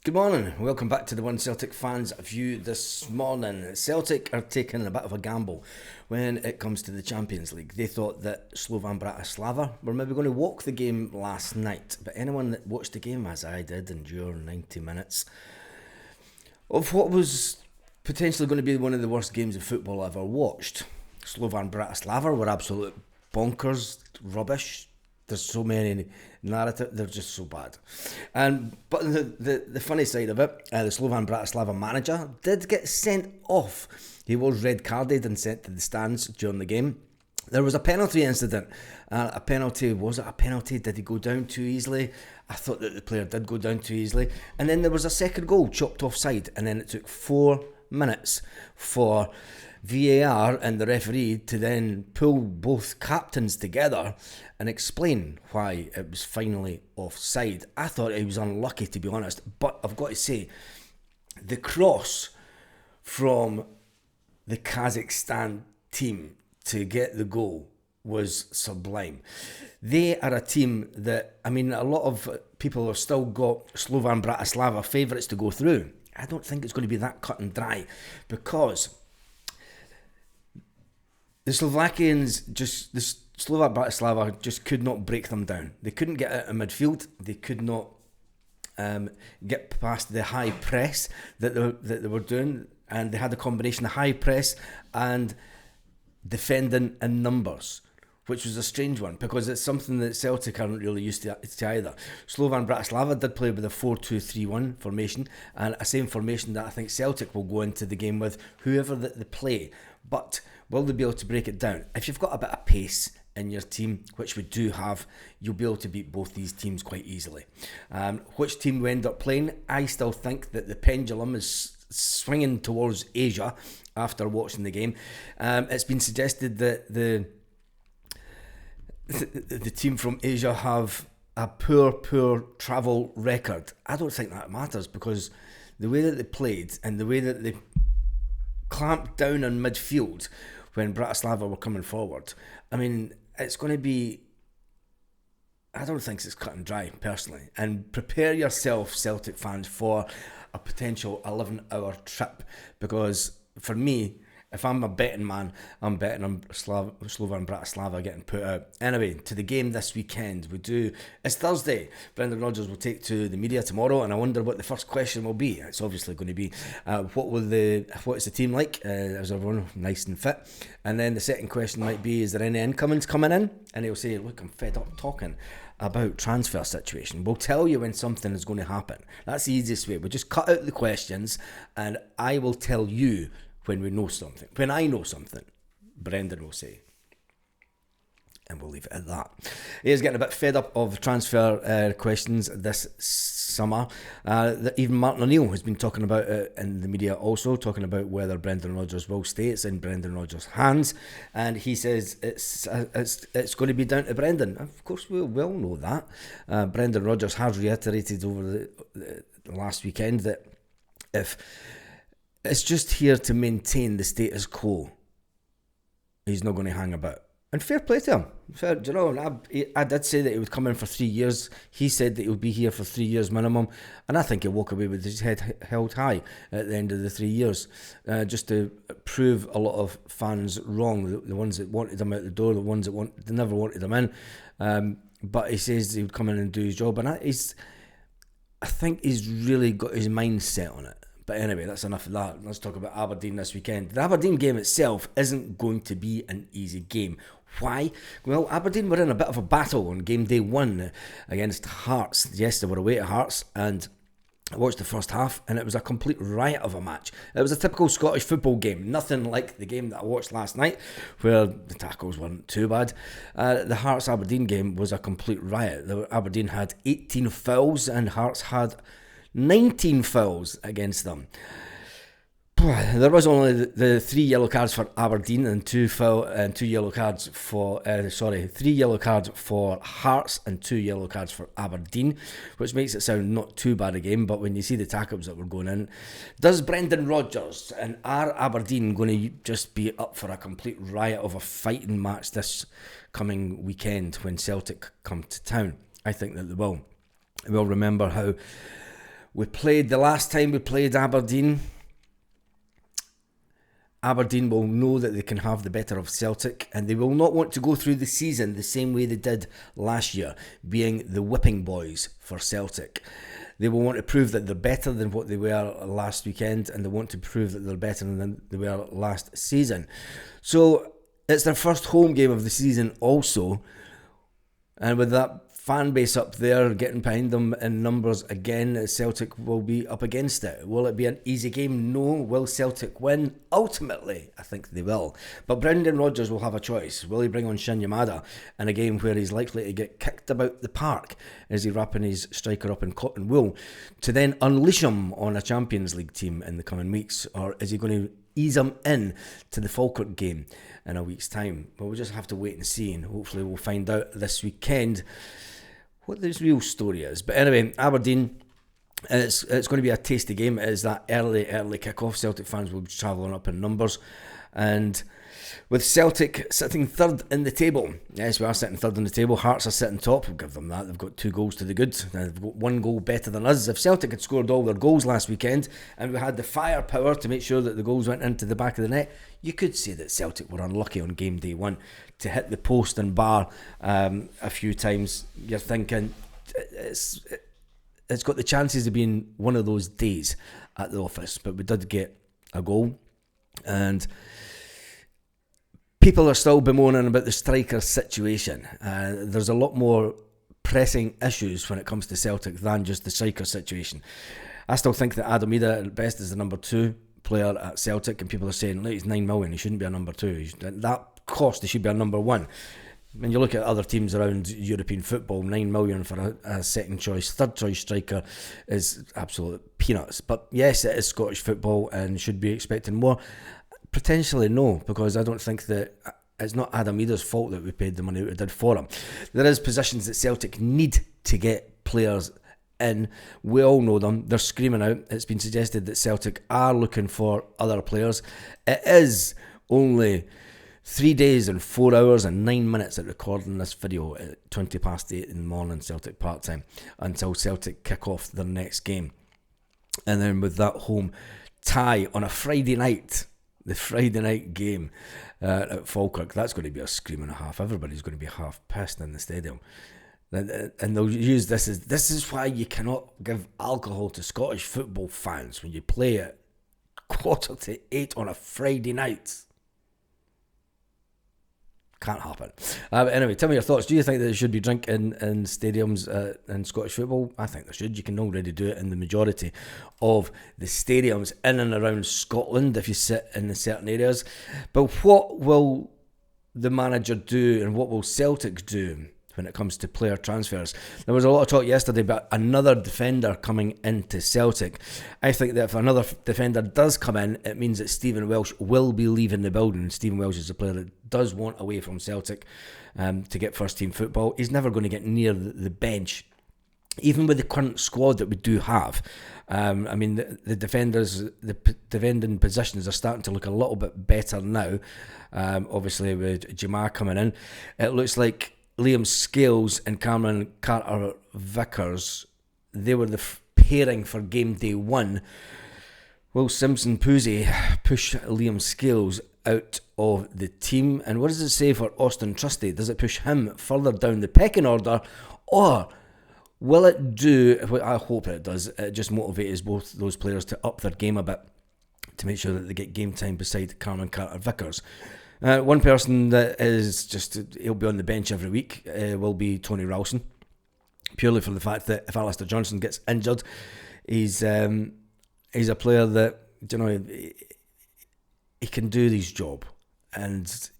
Good morning. Welcome back to the One Celtic Fans View this morning. Celtic are taking a bit of a gamble when it comes to the Champions League. They thought that Slovan Bratislava were maybe going to walk the game last night, but anyone that watched the game, as I did, endured 90 minutes of what was potentially going to be one of the worst games of football I ever watched. Slovan Bratislava were absolute bonkers, rubbish. There's so many narrative, they're just so bad. But the funny side of it, the Slovan Bratislava manager did get sent off. He was red carded and sent to the stands during the game. There was a penalty incident. Was it a penalty? Did he go down too easily? I thought that the player did go down too easily. And then there was a second goal chopped offside, and then it took 4 minutes for VAR and the referee to then pull both captains together and explain why it was finally offside. I thought he was unlucky, to be honest, but I've got to say, the cross from the Kazakhstan team to get the goal was sublime. They are a team that, a lot of people have still got Slovan Bratislava favourites to go through. I don't think it's going to be that cut and dry, because the Slovan Bratislava just could not break them down. They couldn't get out of midfield. They could not get past the high press that they were doing, and they had a combination of high press and defending in numbers, which was a strange one because it's something that Celtic aren't really used to either. Slovan Bratislava did play with a 4-2-3-1 formation, and a same formation that I think Celtic will go into the game with, whoever that they play. But will they be able to break it down? If you've got a bit of pace in your team, which we do have, you'll be able to beat both these teams quite easily. Which team we end up playing? I still think that the pendulum is swinging towards Asia after watching the game. It's been suggested that the team from Asia have a poor travel record. I don't think that matters, because the way that they played and the way that they clamped down on midfield when Bratislava were coming forward, it's going to be, I don't think it's cut and dry, personally. And prepare yourself, Celtic fans, for a potential 11-hour trip, because for me, if I'm a betting man, I'm betting on Slovan Bratislava getting put out. Anyway, to the game this weekend. It's Thursday. Brendan Rodgers will take to the media tomorrow, and I wonder what the first question will be. It's obviously going to be, what is the team like? Is everyone nice and fit? And then the second question might be, is there any incomings coming in? And he'll say, look, I'm fed up talking about transfer situation. We'll tell you when something is going to happen. That's the easiest way. We'll just cut out the questions, and I will tell you when we know something. When I know something, Brendan will say. And we'll leave it at that. He is getting a bit fed up of transfer questions this summer. Even Martin O'Neill has been talking about it in the media also, talking about whether Brendan Rodgers will stay. It's in Brendan Rodgers' hands. And he says it's going to be down to Brendan. Of course, we will know that. Brendan Rodgers has reiterated over the last weekend that if it's just here to maintain the status quo, he's not going to hang about. And fair play to him. I did say that he would come in for 3 years. He said that he would be here for 3 years minimum. And I think he'll walk away with his head held high at the end of the 3 years. Just to prove a lot of fans wrong. The ones that wanted him out the door, the ones that they never wanted him in. But he says he would come in and do his job. And I think he's really got his mind set on it. But anyway, that's enough of that. Let's talk about Aberdeen this weekend. The Aberdeen game itself isn't going to be an easy game. Why? Well, Aberdeen were in a bit of a battle on game day 1 against Hearts. Yes, they were away at Hearts, and I watched the first half, and it was a complete riot of a match. It was a typical Scottish football game. Nothing like the game that I watched last night, where the tackles weren't too bad. The Hearts-Aberdeen game was a complete riot. Aberdeen had 18 fouls, and Hearts had 19 fouls against them. There was only the 3 yellow cards for Aberdeen and 3 yellow cards for Hearts and 2 yellow cards for Aberdeen, which makes it sound not too bad a game. But when you see the tackles that were going in, does Brendan Rodgers and are Aberdeen going to just be up for a complete riot of a fighting match this coming weekend when Celtic come to town? I think that they will. We'll remember how The last time we played Aberdeen, Aberdeen will know that they can have the better of Celtic, and they will not want to go through the season the same way they did last year, being the whipping boys for Celtic. They will want to prove that they're better than what they were last weekend, and they want to prove that they're better than they were last season. So it's their first home game of the season also, and with that fan base up there getting behind them in numbers again, Celtic will be up against it. Will it be an easy game? No. Will Celtic win? Ultimately, I think they will. But Brendan Rodgers will have a choice. Will he bring on Shin Yamada in a game where he's likely to get kicked about the park? Is he wrapping his striker up in cotton wool to then unleash him on a Champions League team in the coming weeks? Or is he going to ease him in to the Falkirk game in a week's time? But we'll just have to wait and see, and hopefully we'll find out this weekend what this real story is. But anyway, Aberdeen, it's going to be a tasty game. It is that early kick-off. Celtic fans will be travelling up in numbers. And with Celtic sitting third in the table, yes, we are sitting third in the table. Hearts are sitting top. We'll give them that. They've got 2 goals to the good. They've got 1 goal better than us. If Celtic had scored all their goals last weekend and we had the firepower to make sure that the goals went into the back of the net, you could say that Celtic were unlucky on game day 1 to hit the post and bar a few times. You're thinking it's got the chances of being one of those days at the office, but we did get a goal, and people are still bemoaning about the striker situation. There's a lot more pressing issues when it comes to Celtic than just the striker situation. I still think that Adam Ida at best is the number 2 player at Celtic, and people are saying, look, he's 9 million, he shouldn't be a number 2. That cost, he should be a number 1. When you look at other teams around European football, 9 million for a second choice, third choice striker is absolute peanuts. But yes, it is Scottish football and should be expecting more. Potentially no, because I don't think that it's not Adam Ida's fault that we paid the money that we did for him. There is positions that Celtic need to get players in. We all know them. They're screaming out. It's been suggested that Celtic are looking for other players. It is only 3 days and 4 hours and 9 minutes at recording this video at 8:20 in the morning Celtic part time until Celtic kick off their next game. And then with that home tie on a Friday night, the Friday night game at Falkirk, that's going to be a scream and a half. Everybody's going to be half pissed in the stadium. And they'll use this is why you cannot give alcohol to Scottish football fans when you play at 7:45 on a Friday night. Can't happen. But anyway, tell me your thoughts. Do you think that there should be drink in stadiums in Scottish football? I think there should. You can already do it in the majority of the stadiums in and around Scotland if you sit in certain areas. But what will the manager do, and what will Celtic do when it comes to player transfers? There was a lot of talk yesterday about another defender coming into Celtic. I think that if another defender does come in, it means that Stephen Welsh will be leaving the building. Stephen Welsh is a player that does want away from Celtic to get first team football. He's never going to get near the bench, even with the current squad that we do have. I mean, the defending positions are starting to look a little bit better now. Obviously with Jamar coming in, it looks like Liam Scales and Cameron Carter-Vickers, they were the pairing for game day 1. Will Simpson Pusey push Liam Scales out of the team? And what does it say for Austin Trusty? Does it push him further down the pecking order, or will it do, I hope it does, it just motivates both those players to up their game a bit to make sure that they get game time beside Cameron Carter-Vickers. One person that is just, he'll be on the bench every week, will be Tony Ralston, purely for the fact that if Alistair Johnson gets injured, he's a player that, you know, he can do his job, and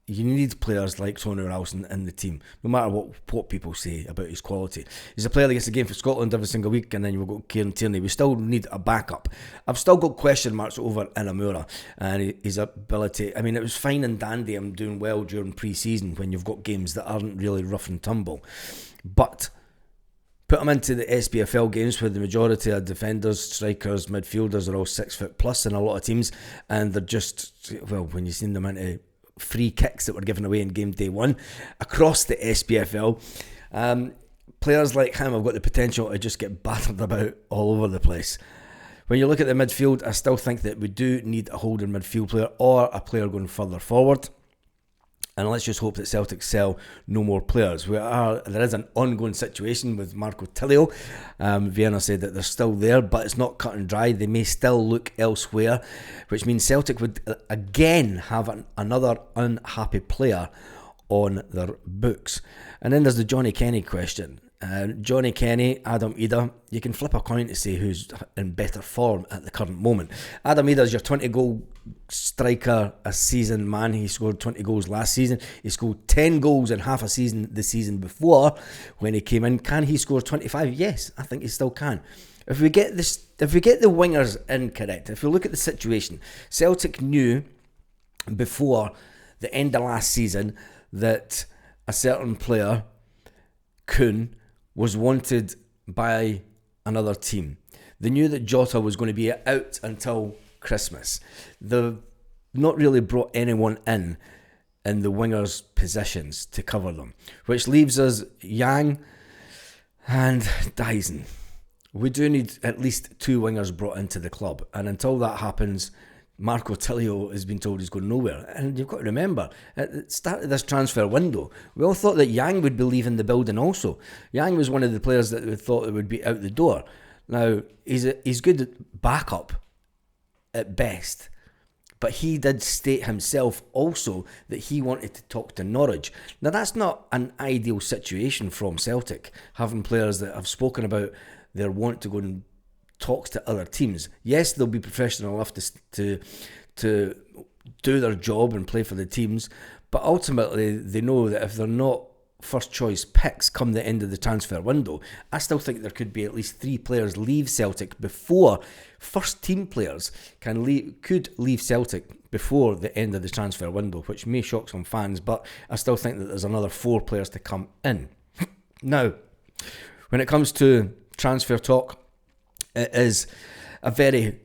you need players like Tony Ralston in the team, no matter what people say about his quality. He's a player that gets a game for Scotland every single week, and then you've got Kieran Tierney. We still need a backup. I've still got question marks over Inamura and his ability. I mean, it was fine and dandy him doing well during pre-season when you've got games that aren't really rough and tumble, but put him into the SPFL games where the majority of defenders, strikers, midfielders are all 6 foot plus in a lot of teams, and they're just, well, when you seen them into free kicks that were given away in game day 1 across the SPFL, players like him have got the potential to just get battered about all over the place. When you look at the midfield, I still think that we do need a holding midfield player or a player going further forward. And let's just hope that Celtic sell no more players. There is an ongoing situation with Marco Tilio. Vienna said that they're still there, but it's not cut and dry. They may still look elsewhere, which means Celtic would again have another unhappy player on their books. And then there's the Johnny Kenny question. Johnny Kenny, Adam Ida, you can flip a coin to say who's in better form at the current moment. Adam Ida's your 20-goal striker a season man. He scored 20 goals last season. He scored 10 goals in half a season the season before when he came in. Can he score 25? Yes, I think he still can. If we get the wingers incorrect, if we look at the situation, Celtic knew before the end of last season that a certain player, Kuhn, was wanted by another team. They knew that Jota was going to be out until Christmas. They've not really brought anyone in the wingers' positions to cover them, which leaves us Yang and Dyson. We do need at least 2 wingers brought into the club, and until that happens, Marco Tilio has been told he's going nowhere. And you've got to remember, at the start of this transfer window, we all thought that Yang would be leaving the building also. Yang was one of the players that we thought would be out the door. Now, he's good at backup at best, but he did state himself also that he wanted to talk to Norwich. Now, that's not an ideal situation from Celtic, having players that have spoken about their want to go and talks to other teams. Yes, they'll be professional enough to do their job and play for the teams, but ultimately they know that if they're not first choice picks come the end of the transfer window, I still think there could be at least 3 players leave Celtic before first team players could leave Celtic before the end of the transfer window, which may shock some fans, but I still think that there's another 4 players to come in. Now, when it comes to transfer talk, it is a very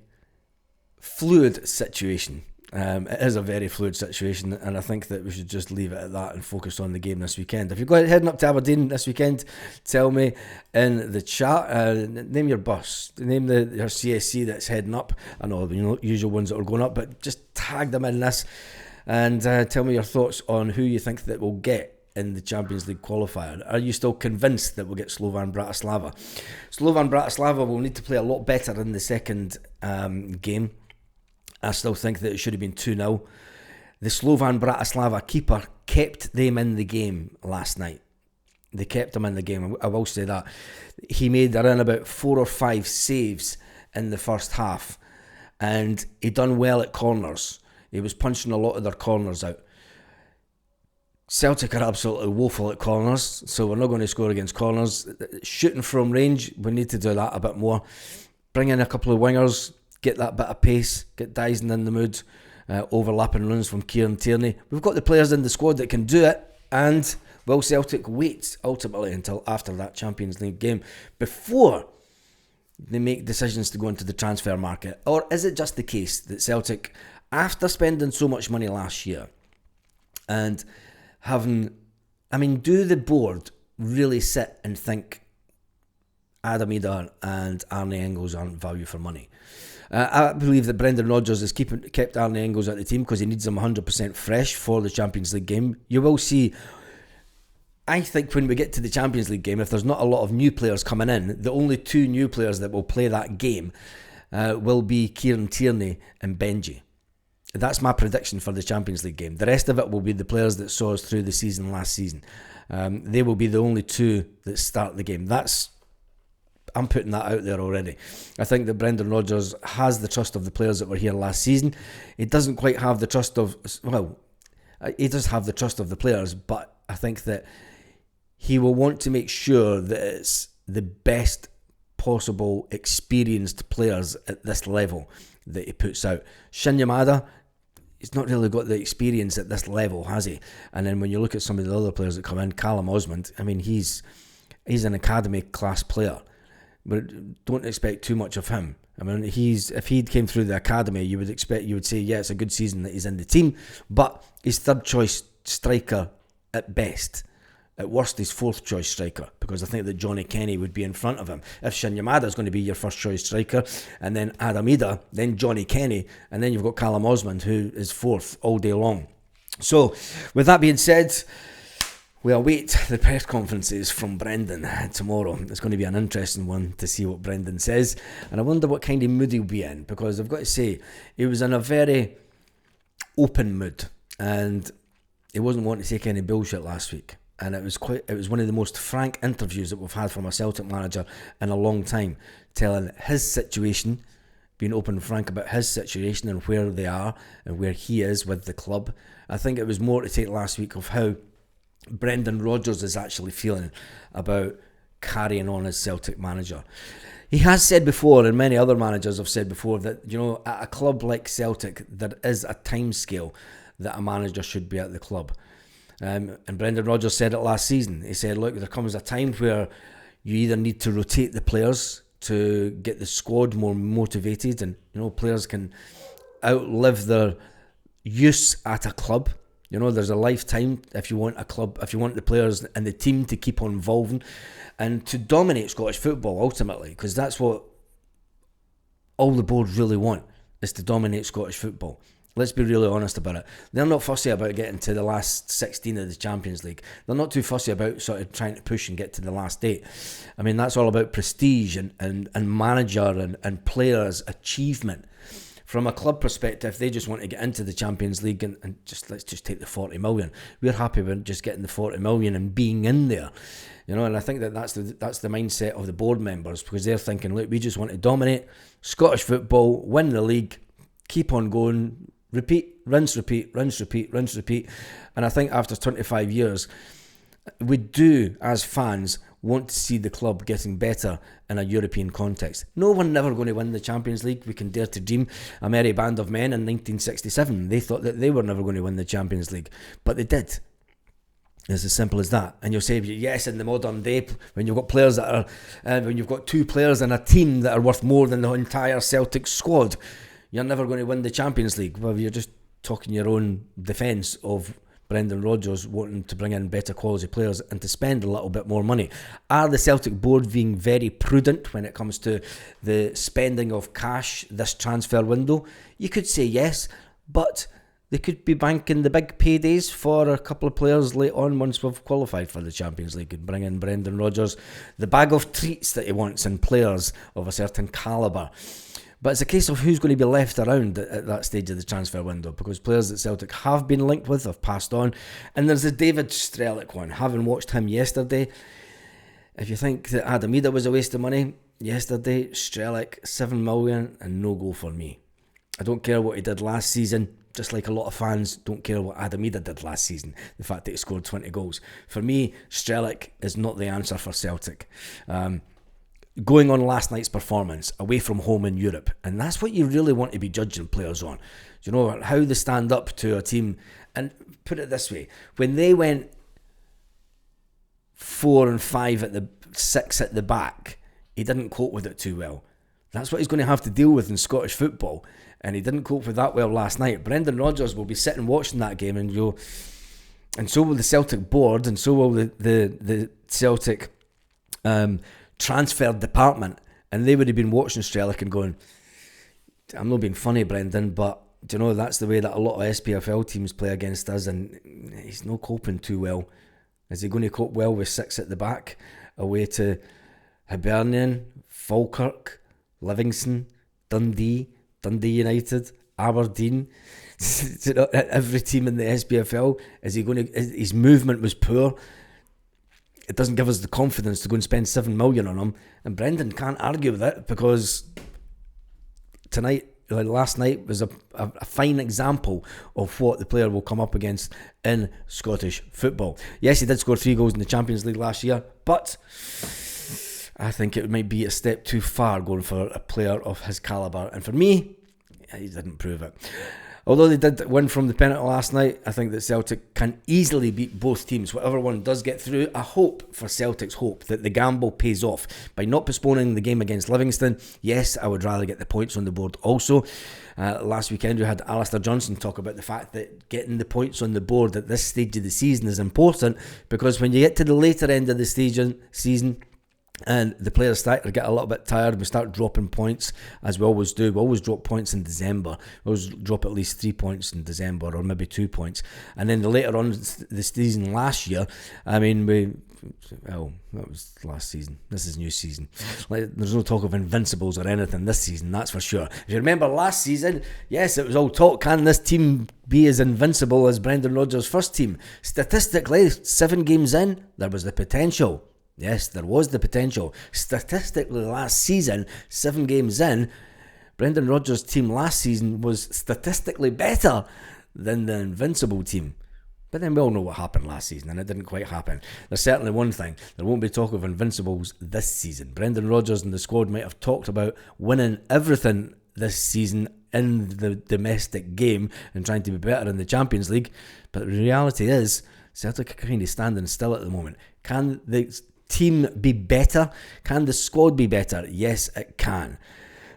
fluid situation. It is a very fluid situation, and I think that we should just leave it at that and focus on the game this weekend. If you're heading up to Aberdeen this weekend, tell me in the chat. Name your bus, name your CSC that's heading up. I know the usual ones that are going up, but just tag them in this and tell me your thoughts on who you think that will get in the Champions League qualifier. Are you still convinced that we'll get Slovan Bratislava? Slovan Bratislava will need to play a lot better in the second game. I still think that it should have been 2-0. The Slovan Bratislava keeper kept them in the game last night. They kept him in the game, I will say that. He made around about 4 or 5 saves in the first half, and he done well at corners. He was punching a lot of their corners out. Celtic are absolutely woeful at corners, so we're not going to score against corners. Shooting from range, we need to do that a bit more. Bring in a couple of wingers, get that bit of pace, get Dyson in the mood, overlapping runs from Kieran Tierney. We've got the players in the squad that can do it, and will Celtic wait ultimately until after that Champions League game before they make decisions to go into the transfer market? Or is it just the case that Celtic, after spending so much money last year and do the board really sit and think Adam Ida and Arne Engels aren't value for money? I believe that Brendan Rodgers has kept Arne Engels at the team because he needs them 100% fresh for the Champions League game. You will see, I think when we get to the Champions League game, if there's not a lot of new players coming in, the only 2 new players that will play that game will be Kieran Tierney and Benji. That's my prediction for the Champions League game. The rest of it will be the players that saw us through the season last season. They will be the only 2 that start the game. I'm putting that out there already. I think that Brendan Rodgers has the trust of the players that were here last season. He doesn't quite have the trust of... Well, he does have the trust of the players, but I think that he will want to make sure that it's the best possible experienced players at this level that he puts out. Shin Yamada, he's not really got the experience at this level, has he? And then when you look at some of the other players that come in, Callum Osmond, he's an academy class player, but don't expect too much of him. If he came through the academy, you would say, yeah, it's a good season that he's in the team, but he's third choice striker at best. At worst, his fourth choice striker, because I think that Johnny Kenny would be in front of him. If Shin Yamada is going to be your first choice striker, and then Adam Ida, then Johnny Kenny, and then you've got Callum Osmond, who is fourth all day long. So, with that being said, we await the press conferences from Brendan tomorrow. It's going to be an interesting one to see what Brendan says, and I wonder what kind of mood he'll be in, because I've got to say, he was in a very open mood, and he wasn't wanting to take any bullshit last week. And it was one of the most frank interviews that we've had from a Celtic manager in a long time, telling his situation, being open and frank about his situation and where they are and where he is with the club. I think it was more to take last week of how Brendan Rodgers is actually feeling about carrying on as Celtic manager. He has said before, and many other managers have said before, that, you know, at a club like Celtic, there is a time scale that a manager should be at the club. And Brendan Rodgers said it last season. He said, look, there comes a time where you either need to rotate the players to get the squad more motivated, and, you know, players can outlive their use at a club. You know, there's a lifetime if you want a club, if you want the players and the team to keep on evolving and to dominate Scottish football ultimately, because that's what all the board really want, is to dominate Scottish football. Let's be really honest about it. They're not fussy about getting to the last 16 of the Champions League. They're not too fussy about sort of trying to push and get to the last 8. I mean, that's all about prestige and manager and players' achievement. From a club perspective, they just want to get into the Champions League and just let's just take the 40 million. We're happy with just getting the 40 million and being in there. You know, and I think that's the mindset of the board members, because they're thinking, look, we just want to dominate Scottish football, win the league, keep on going, repeat, rinse, repeat, rinse, repeat, rinse, repeat. And I think after 25 years, we do, as fans, want to see the club getting better in a European context. No one never going to win the Champions League. We can dare to dream. A merry band of men in 1967, they thought that they were never going to win the Champions League, but they did. It's as simple as that. And you'll say, yes, in the modern day, when you've got players that are, when you've got 2 players in a team that are worth more than the entire Celtic squad, you're never going to win the Champions League. Well, you're just talking your own defence of Brendan Rodgers wanting to bring in better quality players and to spend a little bit more money. Are the Celtic board being very prudent when it comes to the spending of cash this transfer window? You could say yes, but they could be banking the big paydays for a couple of players late on once we've qualified for the Champions League and bring in Brendan Rodgers the bag of treats that he wants in players of a certain calibre. But it's a case of who's going to be left around at that stage of the transfer window, because players that Celtic have been linked with have passed on. And there's the David Strelic one. Having watched him yesterday, if you think that Adam Ida was a waste of money yesterday, Strelic, 7 million and no go for me. I don't care what he did last season, just like a lot of fans don't care what Adam Ida did last season, the fact that he scored 20 goals. For me, Strelic is not the answer for Celtic. Going on last night's performance away from home in Europe, and that's what you really want to be judging players on. You know, how they stand up to a team. And put it this way, when they went 4 and 5 at the 6 at the back, he didn't cope with it too well. That's what he's going to have to deal with in Scottish football, and he didn't cope with that well last night. Brendan Rodgers will be sitting watching that game and go, and so will the Celtic board, and so will the Celtic transfer department, and they would have been watching Strelic and going, I'm not being funny, Brendan, but do you know, that's the way that a lot of SPFL teams play against us, and he's not coping too well. Is he going to cope well with 6 at the back away to Hibernian, Falkirk, Livingston, Dundee United, Aberdeen? Every team in the SPFL, is he going to? His movement was poor. It doesn't give us the confidence to go and spend 7 million on him. And Brendan can't argue with it, because last night was a fine example of what the player will come up against in Scottish football. Yes, he did score 3 goals in the Champions League last year, but I think it might be a step too far going for a player of his calibre. And for me, he didn't prove it. Although they did win from the penalty last night, I think that Celtic can easily beat both teams. Whatever one does get through, I hope for Celtic's hope that the gamble pays off. By not postponing the game against Livingston, yes, I would rather get the points on the board also. Last weekend we had Alistair Johnson talk about the fact that getting the points on the board at this stage of the season is important, because when you get to the later end of the season, and the players start to get a little bit tired, we start dropping points, as we always do. We always drop points in December. We always drop at least 3 points in December, or maybe 2 points. And then later on the season last year, that was last season. This is new season. There's no talk of invincibles or anything this season, that's for sure. If you remember last season, yes, it was all talk, can this team be as invincible as Brendan Rodgers' first team? Statistically, 7 games in, there was the potential. Yes, there was the potential. Statistically, last season, 7 games in, Brendan Rodgers' team last season was statistically better than the invincible team. But then we all know what happened last season, and it didn't quite happen. There's certainly one thing: there won't be talk of invincibles this season. Brendan Rodgers and the squad might have talked about winning everything this season in the domestic game and trying to be better in the Champions League, but the reality is Celtic are kind of standing still at the moment. Can the team be better? Can the squad be better? Yes, it can.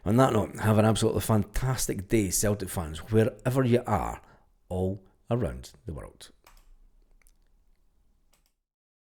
On that note, have an absolutely fantastic day, Celtic fans, wherever you are, all around the world.